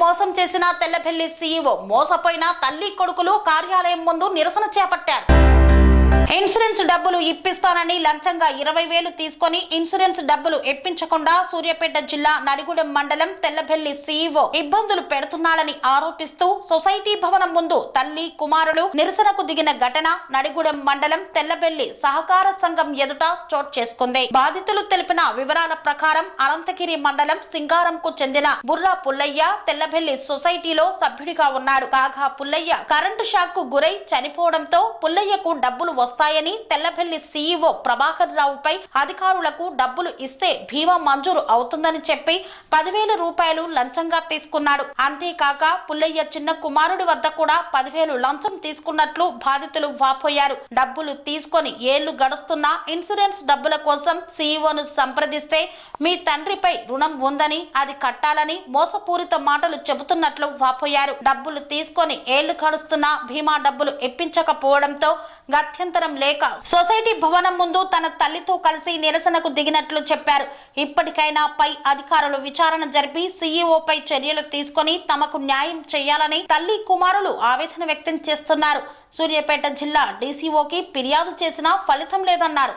మోసం చేసిన తెల్లబెల్లి సీఈఓ మోసపోయిన తల్లి కొడుకులు కార్యాలయం ముందు నిరసన చేపట్టారు. ఇన్సూరెన్స్ డబ్బులు ఇప్పిస్తానని లంచంగా 20,000 తీసుకొని ఇన్సూరెన్స్ డబ్బులు ఇప్పించకుండా సూర్యాపేట జిల్లా నడిగూడెం మండలం తెల్లబెల్లి సీఈఓ ఇబ్బందులు పెడుతున్నాడని ఆరోపిస్తూ సొసైటీ భవనం ముందు తల్లి కుమారులు నిరసనకు దిగిన ఘటన నడిగూడెం మండలం తెల్లబెల్లి సహకార సంఘం ఎదుట చోటు చేసుకుంది. బాధితులు తెలిపిన వివరాల ప్రకారం అనంతగిరి మండలం సింగారంకు చెందిన బుర్రా పుల్లయ్య తెల్లబెల్లి సొసైటీలో సభ్యుడిగా ఉన్నాడు. కాగా పుల్లయ్య కరెంటు షాక్ కు గురై చనిపోవడంతో పుల్లయ్యకు డబ్బులు వస్తాయని తెల్లబెల్లి సీఈఓ ప్రభాకర్ రావుపై అధికారులకు డబ్బులు ఇస్తే బీమా మంజూరు అవుతుందని చెప్పి 10,000 రూపాయలు లంచంగా తీసుకున్నాడు. అంతేకాక పుల్లయ్య చిన్న కుమారుడి వద్ద కూడా 10,000 లంచం తీసుకున్నట్లు బాధితులు వాపోయారు. డబ్బులు తీసుకొని ఏళ్లు గడుస్తున్నా ఇన్సూరెన్స్ డబ్బుల కోసం సీఈఓను సంప్రదిస్తే మీ తండ్రిపై రుణం ఉందని అది కట్టాలని మోసపూరిత మాటలు చెబుతున్నట్లు వాపోయారు. డబ్బులు తీసుకొని ఏళ్లు గడుస్తున్నా బీమా డబ్బులు ఇప్పించకపోవడంతో గత్యంతరం లేక సొసైటీ భవనం ముందు తన తల్లితో కలిసి నిరసనకు దిగినట్లు చెప్పారు. ఇప్పటికైనా పై అధికారులు విచారణ జరిపి సీఈఓపై చర్యలు తీసుకొని తమకు న్యాయం చేయాలని తల్లి కుమారులు ఆవేదన వ్యక్తం చేస్తున్నారు. సూర్యాపేట జిల్లా డీసీఓకి ఫిర్యాదు చేసినా ఫలితం లేదన్నారు.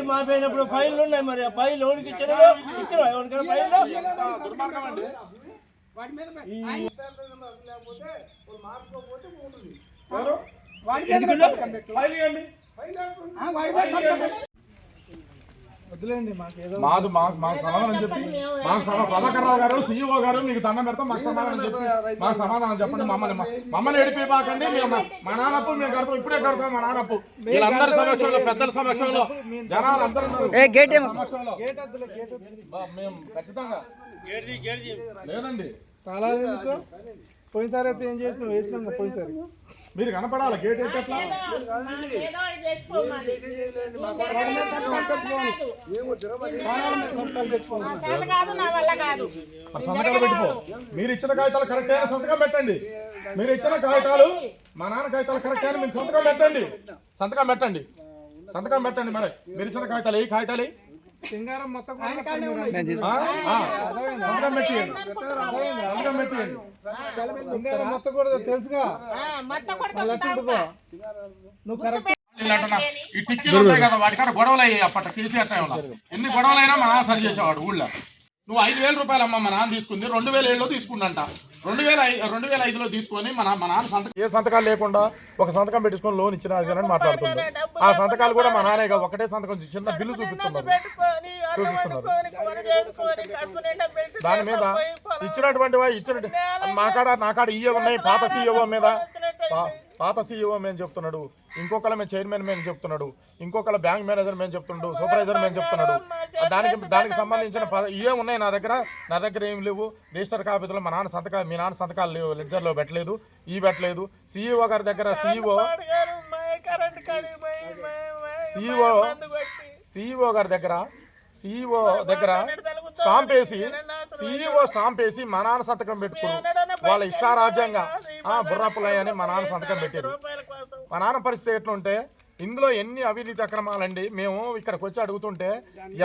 మాపోయినప్పుడు ఫైళ్ళు ఉన్నాయి, మరి ఆ ఫైల్ లోనికి ఇచ్చిన మాకు సమాధానం చెప్పి మాకు ప్రభాకర్ రావు గారు సీఈఓ గారు మీకు దండం పెడతాం, మాకు సమాధానం చెప్పి మాకు సమాధానం చెప్పండి. మమ్మల్ని ఎడిపిపాకండి. మా నాన్నప్పు మేము కడతాం, ఇప్పుడే కడతాం. మా నాన్నప్పు వీళ్ళందరి సమక్షంలో, పెద్దల సమక్షంలో, జనాలు అందరూ సమక్షంలో మేము ఖచ్చితంగా లేదండి. పోయినసారి అయితే ఏం చేసినాం, వేసినాం. పోయినసారి మీరు కనపడాలి గేట్ వేస్తే ఎట్లా? సంతకాలు పెట్టుకో. మీరు ఇచ్చిన కాగితాలు కరెక్ట్ అయినా సంతకం పెట్టండి. మీరు ఇచ్చిన కాగితాలు మా నాన్న కాగితాలు కరెక్ట్ అయినా మీరు సంతకం పెట్టండి. సంతకం పెట్టండి, సంతకం పెట్టండి. మరి మీరు ఇచ్చిన కాగితాలు ఏ కాగితాలు? సింగారం మొత్తం కూడా తెలుసుగా. నువ్వు కరెక్ట్ ఈ టిక్కీలు ఉంటాయి కదా, వాటికన్నా గొడవలు అయ్యాయి అప్పట్లో కేసీఆర్ టైంలో. ఎన్ని గొడవలైనా మా నాన్న సరి చేసేవాడు ఊళ్ళో. నువ్వు 5,000 రూపాయలు అమ్మ మా నాన్న తీసుకుంది, 2007లో తీసుకుందంట. 2005లో తీసుకొని మా నాన్న సంతకం ఏ సంతకాలు లేకుండా ఒక సంతకం పెట్టించుకొని లోన్ ఇచ్చిన అని మాట్లాడుతుంది. ఆ సంతకాలు కూడా మా నాన్న ఒకటే సంతకం చిన్న బిల్లు చూపిస్తున్నారు. దాని మీద ఇచ్చినటువంటి నాకాడ ఈఏ ఉన్నాయి. పాత సీఈఓ మీద పాత సీఈఓ మేము చెప్తున్నాడు, ఇంకొకళ్ళ మేము చైర్మన్ మేము చెప్తున్నాడు, ఇంకొకళ్ళ బ్యాంక్ మేనేజర్ మేము చెప్తున్నాడు, సూపర్వైజర్ మేము చెప్తున్నాడు. దానికి సంబంధించిన ఇవే ఉన్నాయి నా దగ్గర ఏం లేవు. రిజిస్టర్ కాపీలో మా నాన్న సంతకాలు లేవు, లెడ్జర్లో పెట్టలేదు, పెట్టలేదు. సీఈఓ గారి దగ్గర సీఈఓ దగ్గర స్టాంప్ వేసి మా నాన్న సంతకం పెట్టుకున్నారు. వాళ్ళ ఇష్టారాజ్యంగా బుర్రా పుల్లయ్య అని మా నాన్న సంతకం పెట్టారు. మా నాన్న పరిస్థితి ఎట్లుంటే ఇందులో ఎన్ని అవినీతి అక్రమాలండి. మేము ఇక్కడికి వచ్చి అడుగుతుంటే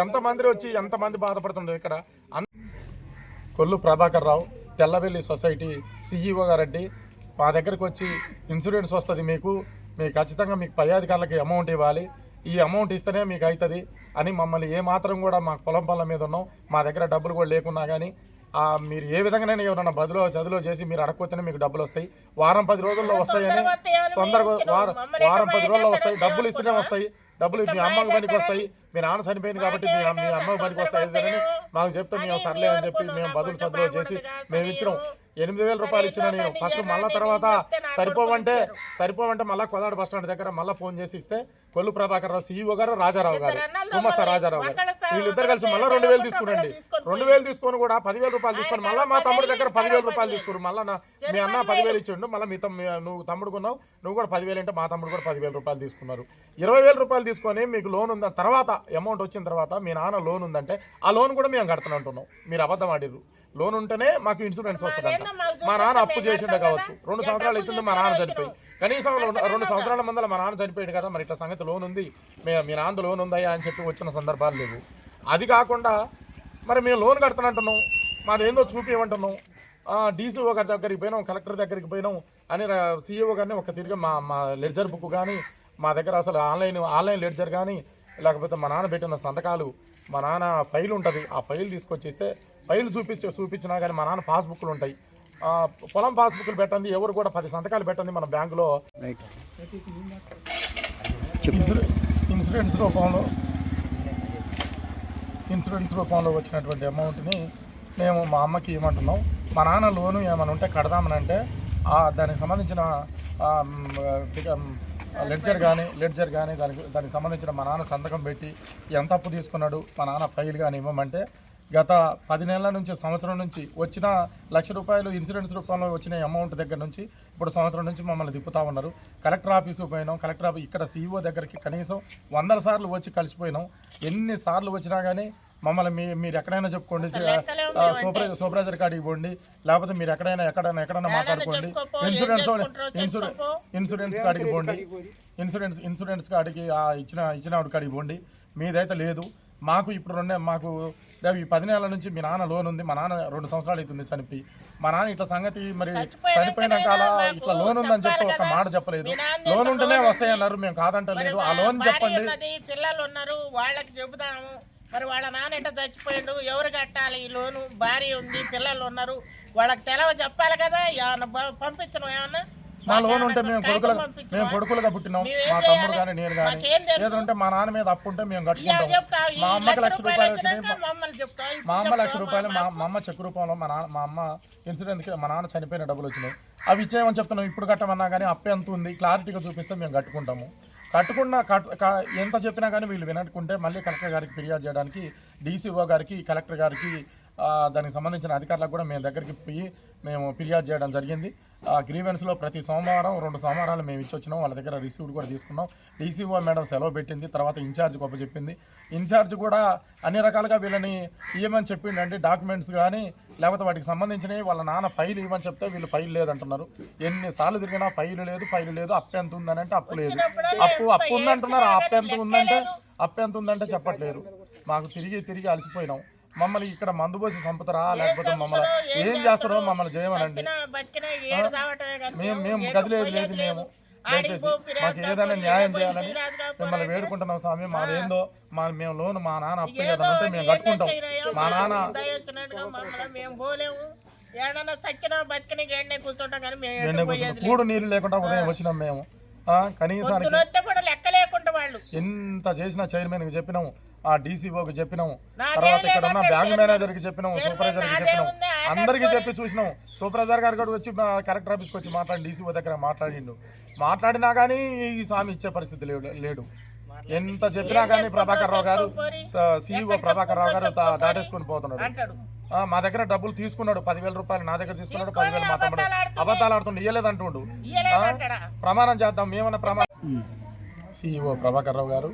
ఎంతమంది బాధపడుతుండే. ఇక్కడ కొల్లు ప్రభాకర్ రావు తెల్లబెల్లి సొసైటీ సీఈఓ గారండి మా దగ్గరకు వచ్చి ఇన్సూరెన్స్ వస్తుంది, మీకు ఖచ్చితంగా మీకు పై అధికారులకి అమౌంట్ ఇవ్వాలి, ఈ అమౌంట్ ఇస్తేనే మీకు అవుతుంది అని మమ్మల్ని ఏమాత్రం కూడా మాకు పొలం పనుల మీద ఉన్నాం, మా దగ్గర డబ్బులు కూడా లేకున్నా కానీ మీరు ఏ విధంగానే ఎవరన్నా చదువులో చేసి మీరు అడగకపోతేనే మీకు డబ్బులు వస్తాయి, వారం 10 రోజుల్లో వస్తాయని తొందరగా వారం 10 రోజుల్లో వస్తాయి, డబ్బులు ఇస్తేనే వస్తాయి, డబ్బులు మీ అమ్మకి పనికి వస్తాయి, మీ నాన్న చనిపోయింది కాబట్టి మీ అమ్మకి పనికి వస్తాయి అని మాకు చెప్తే మేము సర్లే అని చెప్పి మేము బదులు చదువులో చేసి మేము ఇచ్చినాం. 8,000 రూపాయలు ఇచ్చిన నేను ఫస్ట్. మళ్ళీ తర్వాత సరిపోవంటే మళ్ళీ కోదాడ బస్ స్టాండ్ దగ్గర మళ్ళీ ఫోన్ చేసి ఇస్తే కొల్లు ప్రభాకర్ రావు సీఈఓ గారు, రాజారావు గారు, గుమస్తా రాజారావు గారు వీళ్ళిద్దరు కలిసి మళ్ళీ 2,000 తీసుకురండి. 2,000 తీసుకొని కూడా 10,000 రూపాయలు తీసుకొని మళ్ళీ మా తమ్ముడి దగ్గర 10,000 రూపాయలు తీసుకురు. మళ్ళీ మీ అన్న 10,000 ఇచ్చిండు, మళ్ళీ నువ్వు తమ్ముడుకున్నావు, నువ్వు కూడా 10,000 అంటే మా తమ్ముడు కూడా 10,000 రూపాయలు తీసుకున్నారు. 20,000 రూపాయలు తీసుకొని మీకు లోన్ ఉందా తర్వాత అమౌంట్ వచ్చిన తర్వాత మీ నాన్న లోన్ ఉందంటే ఆ లోన్ కూడా మేము కడుతున్నా అంటున్నాం. మీరు అబద్ధం ఆడిర్రు. లోన్ ఉంటేనే మాకు ఇన్సూరెన్స్ వస్తుందంట. మా నాన్న అప్పు చేసిండే కావచ్చు. 2 సంవత్సరాలు అవుతుంది మా నాన్న చనిపోయి. కనీసం 2 సంవత్సరాల ముందర మా నాన్న చనిపోయాడు కదా, మరి ఇట్లా సంగతి లోన్ ఉంది, మీ నాన్న లోన్ ఉందా అని చెప్పి వచ్చిన సందర్భాలు లేవు. అది కాకుండా మరి మేము లోన్ కడుతున్నట్టున్నాం, మాదేందో చూపించమంటున్నాం. డీసీఓ గారి దగ్గరికి పోయినాం, కలెక్టర్ దగ్గరికి పోయినాం అని సీఈఓ గారిని ఒక తిరిగి మా లెడ్జర్ బుక్ కానీ, మా దగ్గర అసలు ఆన్లైన్ లెడ్జర్ కానీ, లేకపోతే మా నాన్న పెట్టిన సంతకాలు, మా నాన్న ఫైల్ ఉంటుంది, ఆ ఫైల్ తీసుకొచ్చేస్తే ఫైల్ చూపించినా కానీ మా నాన్న పాస్బుక్లు ఉంటాయి. పొలం పాస్బుక్లు పెట్టండి, ఎవరు కూడా 10 సంతకాలు పెట్టండి మన బ్యాంకులో. ఇన్సూరెన్స్ రూపంలో వచ్చినటువంటి అమౌంట్ని మేము మా అమ్మకి ఇవ్వమంటున్నాం. మా నాన్న లోను ఏమైనా ఉంటే కడదామని అంటే దానికి సంబంధించిన లెడ్జర్ కానీ దానికి సంబంధించిన మా నాన్న సంతకం పెట్టి ఎంత అప్పు తీసుకున్నాడు, మా నాన్న ఫైల్ కానీ ఇవ్వమంటే గత 10 నెలల నుంచి, సంవత్సరం నుంచి వచ్చిన ₹1,00,000 ఇన్సూరెన్స్ రూపంలో వచ్చిన అమౌంట్ దగ్గర నుంచి ఇప్పుడు సంవత్సరం నుంచి మమ్మల్ని తిప్పుతూ ఉన్నారు. కలెక్టర్ ఆఫీసు పోయినాం, కలెక్టర్ ఆఫీస్ ఇక్కడ సీఈఓ దగ్గరికి కనీసం 100 సార్లు వచ్చి కలిసిపోయినాం. ఎన్నిసార్లు వచ్చినా కానీ మమ్మల్ని మీరు ఎక్కడైనా చెప్పుకోండి, సూపర్వైజర్ కాడికి పోండి, లేకపోతే మీరు ఎక్కడైనా మాట్లాడుకోండి, ఇన్సూరెన్స్ కాడికి పోండి, ఇన్సూరెన్స్ కాడికి ఇచ్చిన కాడికి పోండి, మీదైతే లేదు. మాకు ఇప్పుడు మాకు ఈ 10 నెలల నుంచి మీ నాన్న లోన్ ఉంది, మా నాన్న 2 సంవత్సరాలు అవుతుంది చనిపోయి. మా నాన్న ఇట్లా సంగతి మరి చనిపోయినాక అలా ఇట్లా లోన్ ఉందని చెప్పి ఒక మాట చెప్పలేదు. లోన్ ఉంటేనే వస్తాయన్నారు, మేము కాదంటలేదు. ఆ లోన్ చెప్పండి. పిల్లలు ఉన్నారు, వాళ్ళకి చెబుతాము. మరి వాళ్ళ నాన్న ఎట్లా చచ్చిపోయాడు, ఎవరు కట్టాలి ఈ లోను, భార్య ఉంది, పిల్లలు ఉన్నారు, వాళ్ళకి తెలవ చెప్పాలి కదా. పంపించడం ఏమన్నా మా లోన్ ఉంటే మేము కొడుకులుగా పుట్టినాం, మా తమ్ముడు కానీ నేను కానీ ఏదంటే మా నాన్న మీద అప్పు ఉంటే మేము కట్టుకుంటాం. మా అమ్మకి ₹1,00,000 వచ్చినాయి, మా అమ్మ ₹1,00,000 మా అమ్మ చెక్ రూపంలో మా అమ్మ ఇన్సూరెన్స్కి మా నాన్న చనిపోయిన డబ్బులు వచ్చినాయి, అవి ఇచ్చేయమని చెప్తున్నాం. ఇప్పుడు కట్టమన్నా కానీ అప్పు ఎంత ఉంది క్లారిటీగా చూపిస్తే మేము కట్టుకుంటాము. ఎంత చెప్పినా కానీ వీళ్ళు వినట్టుకుంటే మళ్ళీ కలెక్టర్ గారికి ఫిర్యాదు చేయడానికి, డీసీఓ గారికి, కలెక్టర్ గారికి, దానికి సంబంధించిన అధికారులకు కూడా మేము దగ్గరికి పోయి మేము ఫిర్యాదు చేయడం జరిగింది. గ్రీవెన్స్లో ప్రతి సోమవారం 2 సోమవారాలు మేము ఇచ్చొచ్చినాం, వాళ్ళ దగ్గర రిసీవ్డ్ కూడా తీసుకున్నాం. డీసీఓ మేడం సెలవు పెట్టింది, తర్వాత ఇన్ఛార్జ్ గొప్ప చెప్పింది. ఇన్ఛార్జ్ కూడా అన్ని రకాలుగా వీళ్ళని ఇవ్వమని చెప్పిండంటే డాక్యుమెంట్స్ కానీ, లేకపోతే వాటికి సంబంధించినవి వాళ్ళ నాన్న ఫైల్ ఇవ్వమని చెప్తే వీళ్ళు ఫైల్ లేదంటున్నారు. ఎన్నిసార్లు తిరిగినా ఫైల్ లేదు, అప్పు ఎంత ఉందని అంటే అప్పు లేదు, అప్పు ఉందంటున్నారు. అప్పు ఎంత ఉందంటే చెప్పట్లేరు. మాకు తిరిగి అలసిపోయినాం. మమ్మల్ని ఇక్కడ మందు పోసి చంపుతారా, లేకపోతే మమ్మల్ని ఏం చేస్తారో మమ్మల్ని చేయమనండి. మేము గదిలేదు మేము దయచేసి మాకు ఏదైనా న్యాయం చేయాలని మిమ్మల్ని వేడుకుంటున్నాం స్వామి. మాదేందో మేము లోన్ మా నాన్న అప్పు చేద్దామంటే మేము కట్టుకుంటాం. మా నాన్న కూడు నీళ్ళు లేకుండా ఉదయం వచ్చినాం మేము. కనీసానికి ఎంత చేసినా చైర్మన్కి చెప్పినాము, ఆ డీసీఓకి చెప్పినాము, తర్వాత ఇక్కడ ఉన్న బ్యాంక్ మేనేజర్కి చెప్పినాము, సూపర్వైజర్కి చెప్పినాము, అందరికీ చెప్పి చూసినాము. సూపర్వైజర్ గారు కూడా వచ్చి కలెక్టర్ ఆఫీస్కి వచ్చి మాట్లాడి డీసీఓ దగ్గర మాట్లాడినా కానీ ఈ స్వామి ఇచ్చే పరిస్థితి లేడు. ఎంత చెప్పినా కానీ ప్రభాకర్ రావు గారు, సీఈఓ ప్రభాకర్ రావు గారు దాటేసుకొని పోతున్నాడు. మా దగ్గర డబ్బులు తీసుకున్నాడు, ₹10,000 నా దగ్గర తీసుకున్నాడు, 10,000 మా తమ్ముడు అబద్ధాలు ఆడుతుండు, ఇయ్యలేదంటుండు. ప్రమాణం చేద్దాం మేమన్నా ప్రమాణం. సీఈఓ ప్రభాకర్ రావు గారు,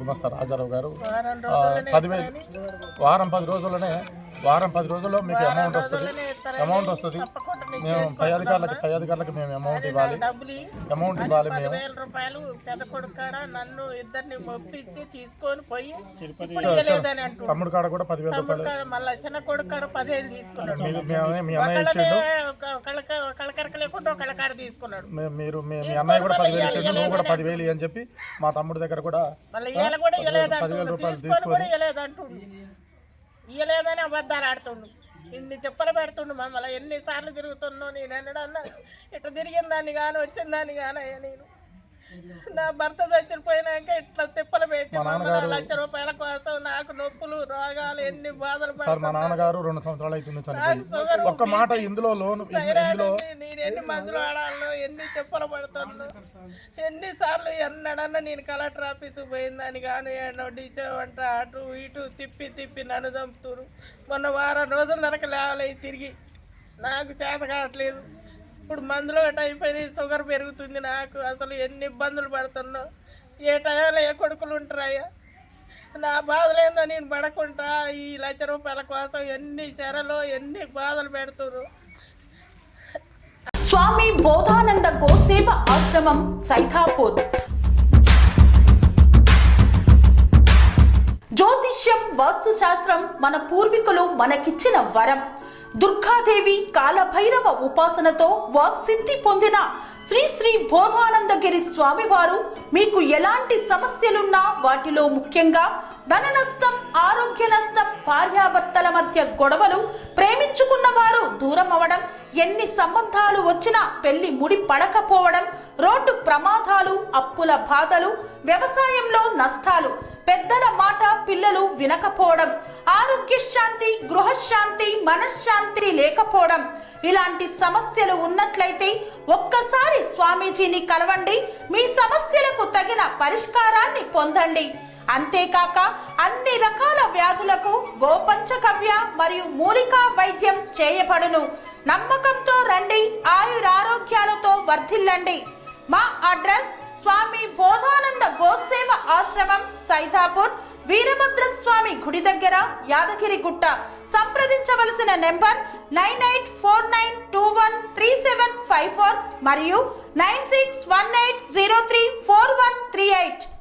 గుమస్తా రాజారావు గారు 10,000 వారం 10 రోజుల్లో మీకు అమౌంట్ వస్తుంది. మేము పై అధికారులకు మేము అమౌంట్ ఇవ్వాలి. మేము పెద్ద కొడుకు కాడ నన్ను ఇద్దరిని మొప్పించి తీసుకొని పోయి తమ్ముడు కాడ కూడా ₹10,000, మళ్ళీ చిన్న కొడుకు కాడ 10,000 తీసుకున్నాడు. మీ అన్నయ్య ఇచ్చిండు, కళకరక లేకుండా ఒకళ్ళ కాడ తీసుకున్నాడు. మీరు మీ అన్నయ్య కూడా 10,000 ఇచ్చిండు, నువ్వు కూడా 10,000 అని చెప్పి మా తమ్ముడి దగ్గర కూడా ₹10,000 తీసుకొని ఇయ్యలేదని అబద్ధాలు ఆడుతుండు, ఇన్ని తిప్పలు పెడుతుండు మమ్మల్ని. ఎన్నిసార్లు తిరుగుతున్నావు, నేను ఎన్నడన్నా ఇట్లా తిరిగిందాన్ని కానీ వచ్చిందాన్ని కానీ నేను నా భర్త చచ్చిపోయినాక ఇట్లా తిప్పలు పెట్టి ₹1,00,000 కోసం నాకు నొప్పులు, రోగాలు, ఎన్ని బాధలు. మా నాన్నగారు 2 సంవత్సరాలు అవుతుంది చనిపోయి. ఒక్క మాట ఇందులో నేను ఎన్ని మందులు ఆడాలను, ఎన్ని తిప్పలు పడుతున్నా, ఎన్నిసార్లు ఎన్నడన్నా నేను కలెక్టర్ ఆఫీసు పోయిందని కానీ డిసేవంట అటు ఇటు తిప్పి నన్ను చంపుతున్నారు. మొన్న వారం రోజుల నరక లేవలే తిరిగి నాకు చేత కావట్లేదు. ఇప్పుడు మందులో అయిపోయింది, షుగర్ పెరుగుతుంది నాకు. అసలు ఎన్ని ఇబ్బందులు పడుతున్నా, ఏ టైంలో ఏ కొడుకులు ఉంటారయ్యా. నా బాధలేందో నేను పడకుండా ఈ ₹1,00,000 కోసం ఎన్ని చెరలో ఎన్ని బాధలు పెడుతున్నారు. స్వామి బోధానంద గోసేవ ఆశ్రమం సైథాపూర్. జ్యోతిష్యం, వాస్తుశాస్త్రం మన పూర్వీకులు మనకిచ్చిన వరం. దుర్గాదేవి, కాలభైరవ ఉపాసనతో వాక్సిద్ధి పొందిన శ్రీ శ్రీ బోధానందగిరి స్వామివారు మీకు ఎలాంటి సమస్యలున్నా, వాటిలో ముఖ్యంగా ధన నష్టం, ఆరోగ్య నష్టం, భార్యాభర్తల మధ్య గొడవలు, ప్రేమించుకున్న వారు దూరం అవడం, ఎన్ని సంబంధాలు వచ్చినా పెళ్లి ముడి పడకపోవడం, రోడ్డు ప్రమాదాలు, అప్పుల బాధలు, వ్యవసాయంలో నష్టాలు, పెద్దల మాట పిల్లలు వినకపోవడం, ఆరోగ్య శాంతి, గృహశాంతి, మనశ్శాంతి లేకపోవడం, ఇలాంటి సమస్యలు ఉన్నట్లయితే ఒక్కసారి స్వామీజీని కలవండి. మీ సమస్యలకు తగిన పరిష్కారాన్ని పొందండి. అంతేకాక అన్ని రకాల వ్యాధులకు గోపంచగవ్య మరియు మూలికా వైద్యం చేయబడును. నమ్మకంతో రండి, ఆయురారోగ్యాలతో వర్ధిల్లండి. మా అడ్రస్ స్వామి బోధానంద గోసేవ ఆశ్రమం సైథాపూర్, వీరభద్రస్వామి గుడి దగ్గర, యాదగిరిగుట్ట. సంప్రదించవలసిన నెంబర్ 9849213754 మరియు 9618034138.